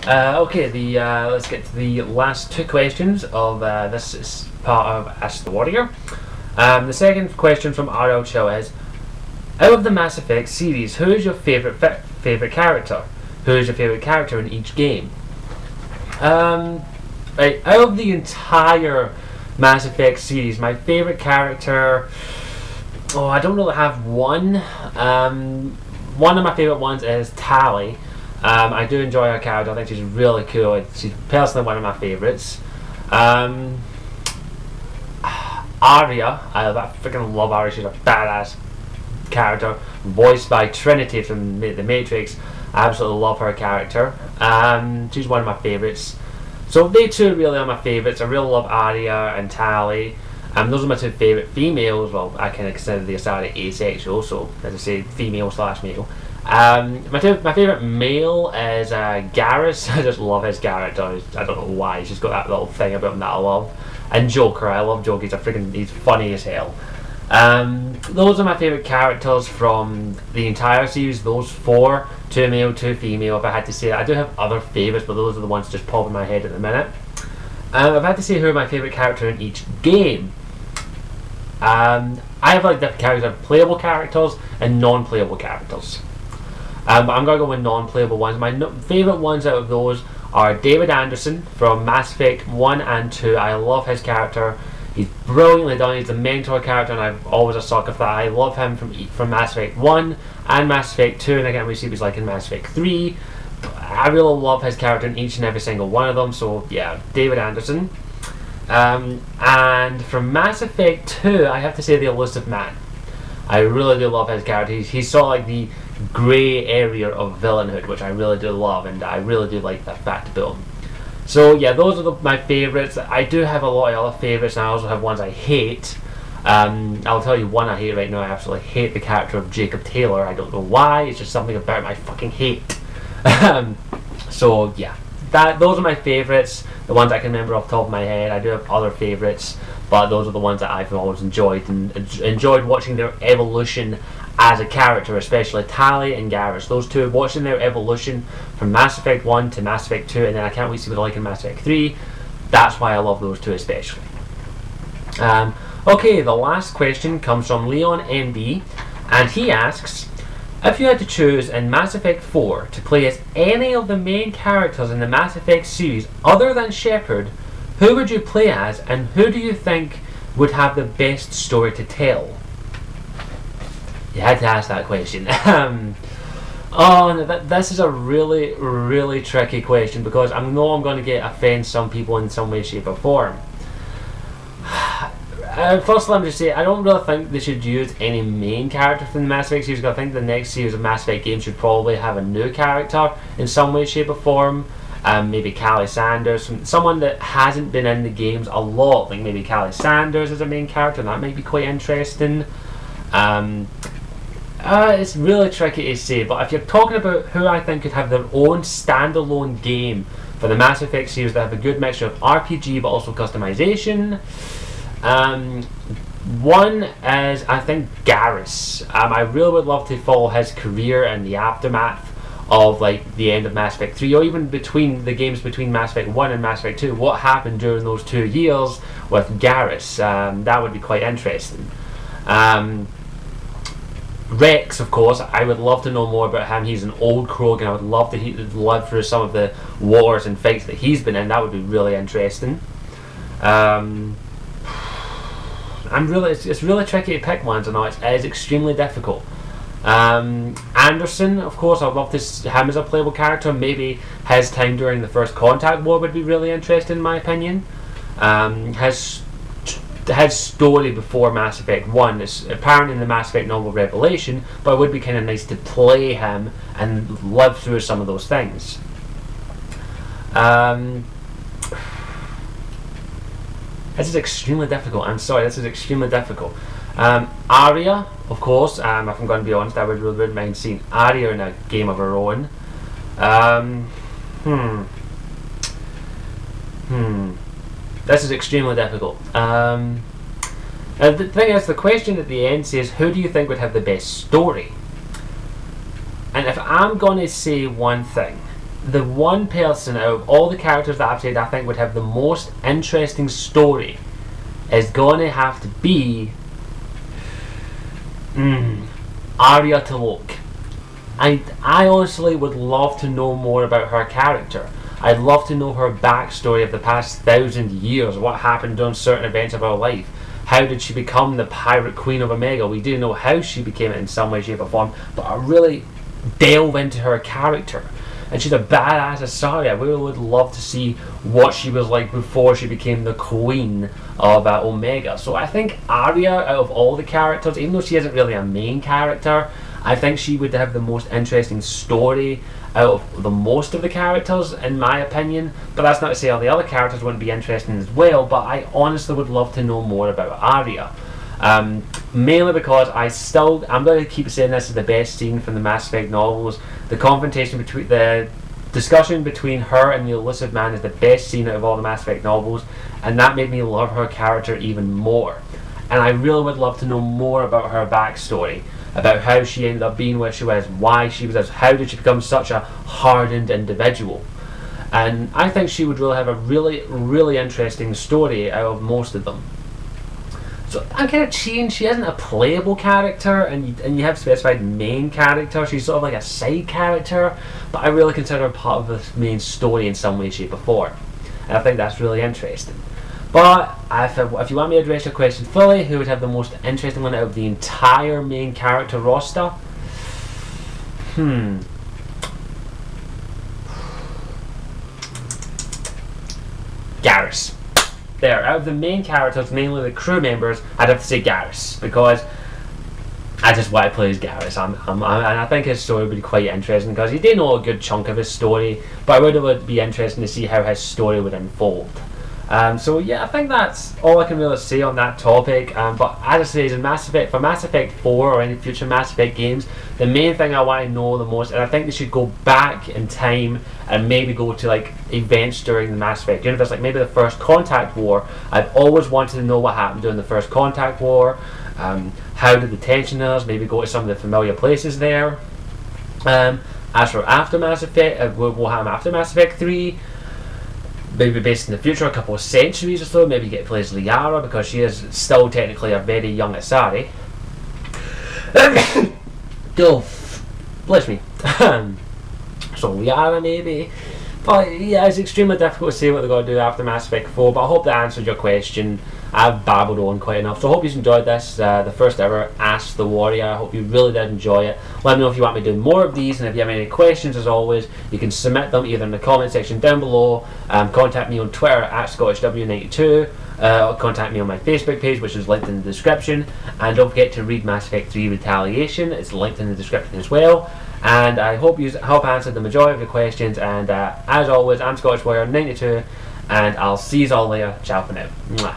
Okay, let's get to the last two questions of this part of Ask the Warrior. The second question from RL Chill is, out of the Mass Effect series, who is your favourite character? Who is your favourite character in each game? Right, out of the entire Mass Effect series, my favourite character... Oh, I don't really have one. One of my favourite ones is Tali. I do enjoy her character. I think she's really cool. She's personally one of my favourites. Arya, I freaking love Arya. She's a badass character, voiced by Trinity from The Matrix. I absolutely love her character. She's one of my favourites. So they two really are my favourites. I really love Arya and Tali. Those are my two favourite females. Well, I kind of consider the Asari asexual, so as I say, female slash male. My favourite male is Garrus. I just love his character. I don't know why. He's just got that little thing about him that I love. And Joker. I love Joker. He's funny as hell. Those are my favourite characters from the entire series. Those four, two male, two female. If I had to say, I do have other favourites, but those are the ones just popping in my head at the minute. If I had to say who are my favourite character in each game, I have like different characters. I have playable characters and non-playable characters. But I'm going to go with non-playable ones. My favourite ones out of those are David Anderson from Mass Effect 1 and 2. I love his character. He's brilliantly done. He's a mentor character, and I'm always a sucker for that. I love him from Mass Effect 1 and Mass Effect 2, and I can't really see what he's like in Mass Effect 3. I really love his character in each and every single one of them, so yeah, David Anderson. And from Mass Effect 2, I have to say the Elusive Man. I really do love his character. He's sort of like the grey area of villainhood, which I really do love, and I really do like that fact about him. So yeah, those are my favourites. I do have a lot of other favourites, and I also have ones I hate. I'll tell you one I hate right now. I absolutely hate the character of Jacob Taylor. I don't know why. It's just something about him I fucking hate. So yeah, those are my favourites, the ones I can remember off the top of my head. I do have other favourites, but those are the ones that I've always enjoyed, and enjoyed watching their evolution as a character, especially Tali and Garrus. Those two, watching their evolution from Mass Effect 1 to Mass Effect 2, and then I can't wait to see what they're like in Mass Effect 3. That's why I love those two especially. Okay, the last question comes from Leon MD, and he asks, if you had to choose in Mass Effect 4 to play as any of the main characters in the Mass Effect series other than Shepard, who would you play as, and who do you think would have the best story to tell? You had to ask that question. This is a really, really tricky question, because I know I'm going to offend some people in some way, shape or form. First, let me just say, I don't really think they should use any main character from the Mass Effect series, because I think the next series of Mass Effect games should probably have a new character in some way, shape or form. Maybe Callie Sanders, someone that hasn't been in the games a lot, like maybe Callie Sanders as a main character, and that might be quite interesting. It's really tricky to say, but if you're talking about who I think could have their own standalone game for the Mass Effect series that have a good mixture of RPG but also customization, one is, I think, Garrus. I really would love to follow his career in the aftermath of like the end of Mass Effect 3, or even between the games between Mass Effect 1 and Mass Effect 2. What happened during those 2 years with Garrus? That would be quite interesting. Rex, of course, I would love to know more about him. He's an old Krogan. I would love to live through some of the wars and fights that he's been in. That would be really interesting. It's really tricky to pick ones, and it is extremely difficult. Anderson, of course, I'd love to see him as a playable character. Maybe his time during the First Contact War would be really interesting, in my opinion. His story before Mass Effect 1 is apparent in the Mass Effect novel Revelation, but it would be kind of nice to play him and live through some of those things. This is extremely difficult. I'm sorry, this is extremely difficult. Arya, of course, if I'm going to be honest, I wouldn't mind seeing Arya in a game of her own. This is extremely difficult. The thing is, the question at the end says, who do you think would have the best story? And if I'm going to say one thing, the one person out of all the characters that I've said I think would have the most interesting story is going to have to be Arya T'Loak. I honestly would love to know more about her character. I'd love to know her backstory of the past 1,000 years, what happened during certain events of her life. How did she become the Pirate Queen of Omega? We do know how she became it in some way, shape or form, but I really delve into her character. And she's a badass Asari. I really would love to see what she was like before she became the Queen of Omega. So I think Arya, out of all the characters, even though she isn't really a main character, I think she would have the most interesting story out of the most of the characters, in my opinion. But that's not to say all the other characters wouldn't be interesting as well, but I honestly would love to know more about Arya. Mainly because I'm going to keep saying this is the best scene from the Mass Effect novels. The discussion between her and the Illusive Man is the best scene out of all the Mass Effect novels, and that made me love her character even more. And I really would love to know more about her backstory, about how she ended up being where she was, why she was, how did she become such a hardened individual. And I think she would really have a really interesting story out of most of them. So I'm kind of changed. She isn't a playable character, and you have specified main character. She's sort of like a side character, but I really consider her part of the main story in some way, shape or form. And I think that's really interesting. But if you want me to address your question fully, who would have the most interesting one out of the entire main character roster? Garrus. There, out of the main characters, mainly the crew members, I'd have to say Garrus, because I just want to play as Garrus, and I think his story would be quite interesting, because he did know a good chunk of his story, but it would be interesting to see how his story would unfold. So yeah, I think that's all I can really say on that topic. But as I say, in for Mass Effect 4 or any future Mass Effect games, the main thing I want to know the most, and I think they should go back in time and maybe go to like events during the Mass Effect universe, like maybe the First Contact War. I've always wanted to know what happened during the First Contact War. How did the Tensioners, maybe go to some of the familiar places there. As for after Mass Effect, what will happen after Mass Effect 3? Maybe based in the future, a couple of centuries or so, maybe you get to play as Liara, because she is still technically a very young Asari. Bless me. So Liara maybe. But yeah, it's extremely difficult to say what they're going to do after Mass Effect 4, but I hope that answered your question. I've babbled on quite enough, so I hope you enjoyed this, the first ever Ask the Warrior. I hope you really did enjoy it. Let me know if you want me to do more of these, and if you have any questions, as always, you can submit them either in the comment section down below, contact me on Twitter at ScottishW92, or contact me on my Facebook page, which is linked in the description, and don't forget to read Mass Effect 3 Retaliation, it's linked in the description as well. And I hope you answered the majority of the questions, and as always, I'm Scottish Warrior 92, and I'll see you all later. Ciao for now. Mwah.